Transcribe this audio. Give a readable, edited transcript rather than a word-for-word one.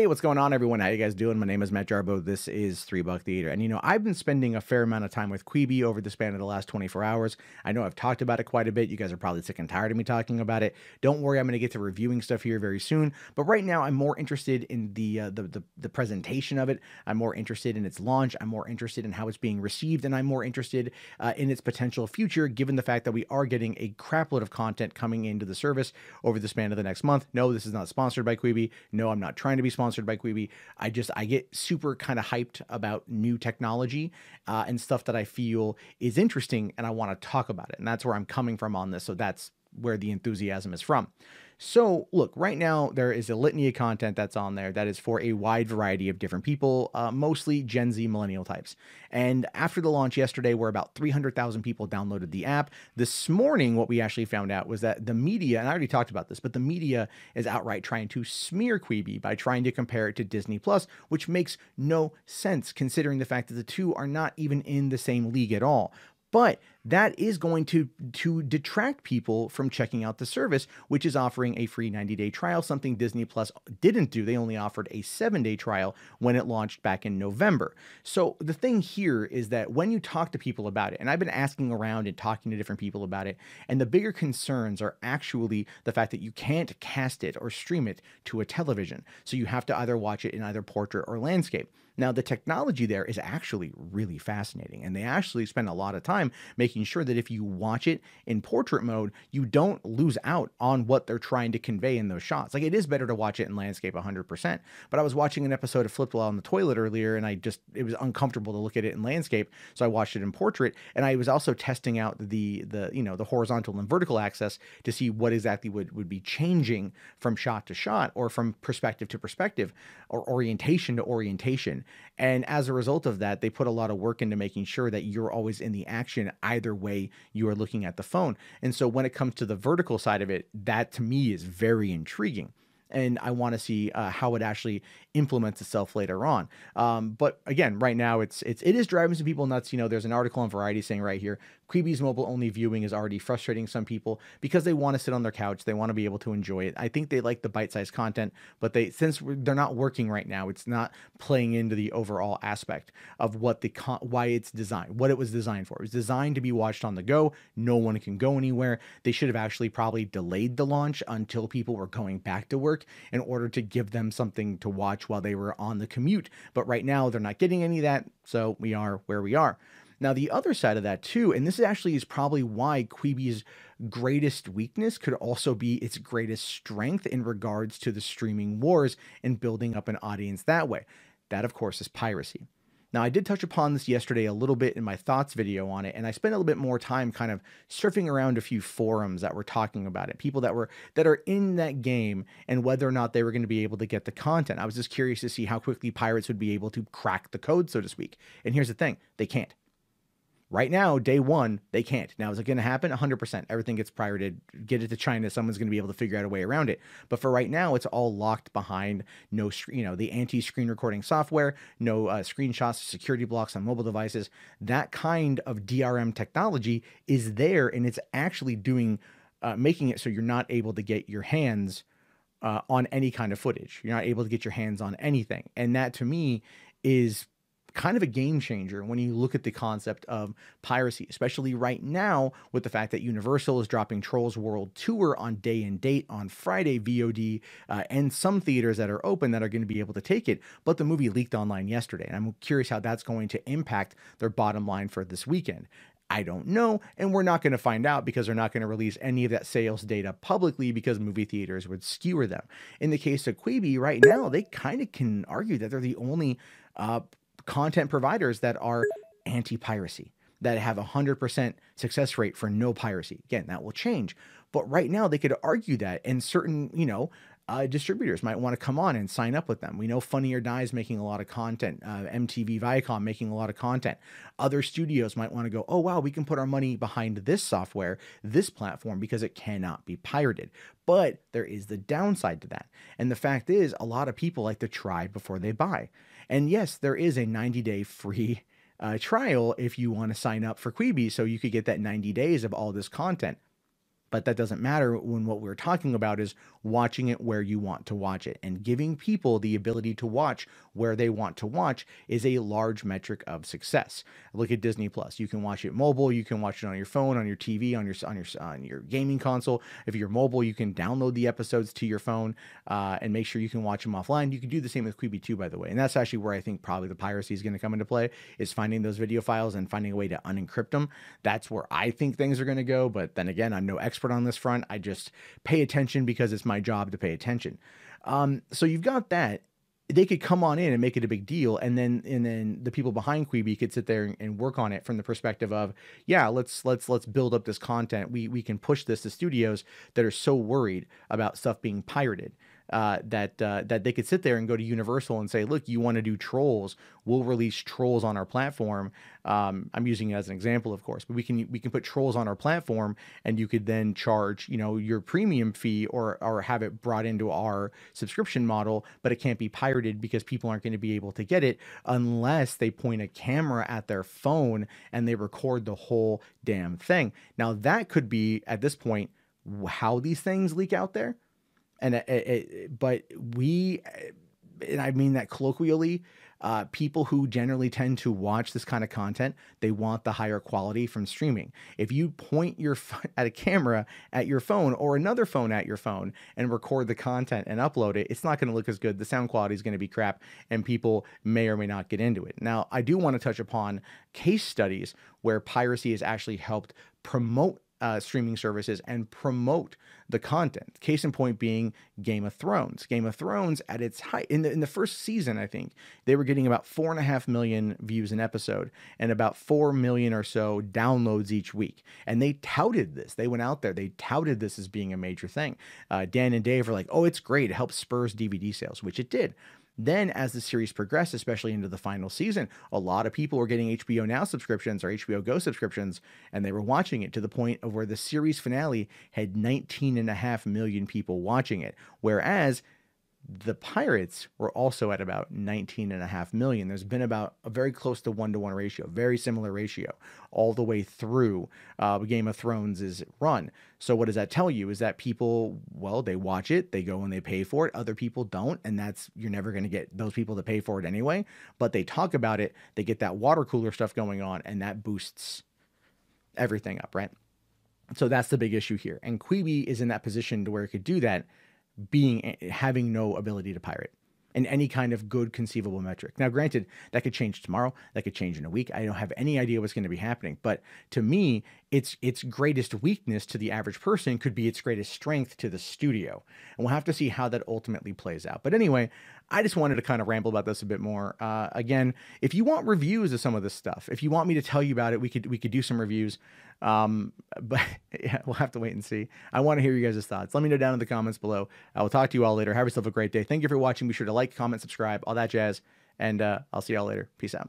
Hey, what's going on, everyone? How you guys doing? My name is Matt Jarbo. This is $3 Theater. And, I've been spending a fair amount of time with Quibi over the span of the last 24 hours. I know I've talked about it quite a bit. You guys are probably sick and tired of me talking about it. Don't worry, I'm going to get to reviewing stuff here very soon. But right now, I'm more interested in the presentation of it. I'm more interested in its launch. I'm more interested in how it's being received. And I'm more interested in its potential future, given the fact that we are getting a crapload of content coming into the service over the span of the next month. No, this is not sponsored by Quibi. No, I'm not trying to be sponsored by Quibi. I get super kind of hyped about new technology and stuff that I feel is interesting, and I want to talk about it. And that's where I'm coming from on this. So that's where the enthusiasm is from. So look, right now there is a litany of content that's on there that is for a wide variety of different people, mostly Gen Z millennial types. And after the launch yesterday, where about 300,000 people downloaded the app, this morning what we actually found out was that the media, and I already talked about this, but the media is outright trying to smear Quibi by trying to compare it to Disney Plus, which makes no sense considering the fact that the two are not even in the same league at all. But that is going to detract people from checking out the service, which is offering a free 90-day trial, something Disney Plus didn't do. They only offered a 7-day trial when it launched back in November. So the thing here is that when you talk to people about it, and I've been asking around and talking to different people about it, and the bigger concerns are actually the fact that you can't cast it or stream it to a television. So you have to either watch it in either portrait or landscape. Now, the technology there is actually really fascinating, and they actually spend a lot of time making sure that if you watch it in portrait mode, you don't lose out on what they're trying to convey in those shots. Like, it is better to watch it in landscape 100%, but I was watching an episode of Flipped while on the toilet earlier, and it was uncomfortable to look at it in landscape, so I watched it in portrait, and I was also testing out the horizontal and vertical axis to see what exactly would be changing from shot to shot, or from perspective to perspective, or orientation to orientation. And as a result of that, they put a lot of work into making sure that you're always in the action either way you are looking at the phone. And so when it comes to the vertical side of it, that to me is very intriguing. And I want to see how it actually implements itself later on. But again, right now it is driving some people nuts. There's an article on Variety saying right here, Quibi's mobile-only viewing is already frustrating some people because they want to sit on their couch. They want to be able to enjoy it. I think they like the bite-sized content, but since they're not working right now, it's not playing into the overall aspect of why it's designed, what it was designed for. It was designed to be watched on the go. No one can go anywhere. They should have actually probably delayed the launch until people were going back to work in order to give them something to watch while they were on the commute. But right now they're not getting any of that. So we are where we are. Now, the other side of that too, and this actually is probably why Quibi's greatest weakness could also be its greatest strength in regards to the streaming wars and building up an audience that way. That, of course, is piracy. Now, I did touch upon this yesterday a little bit in my thoughts video on it, and I spent a little bit more time kind of surfing around a few forums that were talking about it, people that are in that game and whether or not they were going to be able to get the content. I was just curious to see how quickly pirates would be able to crack the code, so to speak. And here's the thing, they can't. Right now, day one, they can't. Now, is it going to happen? 100%. Everything gets pirated. Get it to China. Someone's going to be able to figure out a way around it. But for right now, it's all locked behind the anti-screen recording software, no screenshots, security blocks on mobile devices. That kind of DRM technology is there, and it's actually making it so you're not able to get your hands on any kind of footage. You're not able to get your hands on anything. And that, to me, is kind of a game changer when you look at the concept of piracy, especially right now with the fact that Universal is dropping Trolls World Tour on day and date on Friday, VOD, and some theaters that are open that are going to be able to take it. But the movie leaked online yesterday, and I'm curious how that's going to impact their bottom line for this weekend. I don't know, and we're not going to find out because they're not going to release any of that sales data publicly because movie theaters would skewer them. In the case of Quibi, right now, they kind of can argue that they're the only content providers that are anti-piracy, that have 100% success rate for no piracy. Again, that will change. But right now they could argue that, and certain, distributors might want to come on and sign up with them. We know Funny or Die is making a lot of content. MTV Viacom making a lot of content. Other studios might want to go, oh, wow, we can put our money behind this software, this platform, because it cannot be pirated. But there is the downside to that. And the fact is, a lot of people like to try before they buy. And yes, there is a 90-day free trial if you want to sign up for Quibi, so you could get that 90 days of all this content. But that doesn't matter when what we're talking about is watching it where you want to watch it. And giving people the ability to watch where they want to watch is a large metric of success. Look at Disney Plus. You can watch it mobile, you can watch it on your phone, on your TV, on your gaming console. If you're mobile, you can download the episodes to your phone and make sure you can watch them offline. You can do the same with Quibi too, by the way. And that's actually where I think probably the piracy is going to come into play, is finding those video files and finding a way to unencrypt them. That's where I think things are going to go. But then again, I'm no expert on this front. I just pay attention because it's my job to pay attention. So you've got that. They could come on in and make it a big deal, and then the people behind Quibi could sit there and work on it from the perspective of, yeah, let's build up this content. We can push this to studios that are so worried about stuff being pirated. That they could sit there and go to Universal and say, look, you want to do Trolls, we'll release Trolls on our platform. I'm using it as an example, of course, but we can put Trolls on our platform, and you could then charge, your premium fee or have it brought into our subscription model, but it can't be pirated because people aren't going to be able to get it unless they point a camera at their phone and they record the whole damn thing. Now that could be, at this point, how these things leak out there. But we, and I mean that colloquially, people who generally tend to watch this kind of content, they want the higher quality from streaming. If you point at a camera at your phone or another phone at your phone and record the content and upload it, it's not going to look as good. The sound quality is going to be crap, and people may or may not get into it. Now, I do want to touch upon case studies where piracy has actually helped promote streaming services and promote the content. Case in point being Game of Thrones. Game of Thrones at its height in the first season, I think they were getting about 4.5 million views an episode and about 4 million or so downloads each week. And they touted this. They went out there. They touted this as being a major thing. Dan and Dave were like, "Oh, it's great. It helps spurs DVD sales," which it did. Then as the series progressed, especially into the final season, a lot of people were getting HBO Now subscriptions or HBO Go subscriptions, and they were watching it to the point of where the series finale had 19.5 million people watching it. Whereas the Pirates were also at about 19.5 million. There's been about a very close to 1-to-1 ratio, very similar ratio all the way through Game of Thrones' run. So what does that tell you? Is that people, well, they watch it, they go and they pay for it. Other people don't, and you're never going to get those people to pay for it anyway. But they talk about it, they get that water cooler stuff going on, and that boosts everything up, right? So that's the big issue here. And Quibi is in that position to where it could do that, having no ability to pirate in any kind of good conceivable metric. Now, granted, that could change tomorrow, that could change in a week. I don't have any idea what's going to be happening, but to me, its greatest weakness to the average person could be its greatest strength to the studio. And we'll have to see how that ultimately plays out. But anyway, I just wanted to kind of ramble about this a bit more. Again, if you want reviews of some of this stuff, if you want me to tell you about it, we could do some reviews. But yeah, we'll have to wait and see. I want to hear you guys' thoughts. Let me know down in the comments below. I will talk to you all later. Have yourself a great day. Thank you for watching. Be sure to like, comment, subscribe, all that jazz. And I'll see y'all later. Peace out.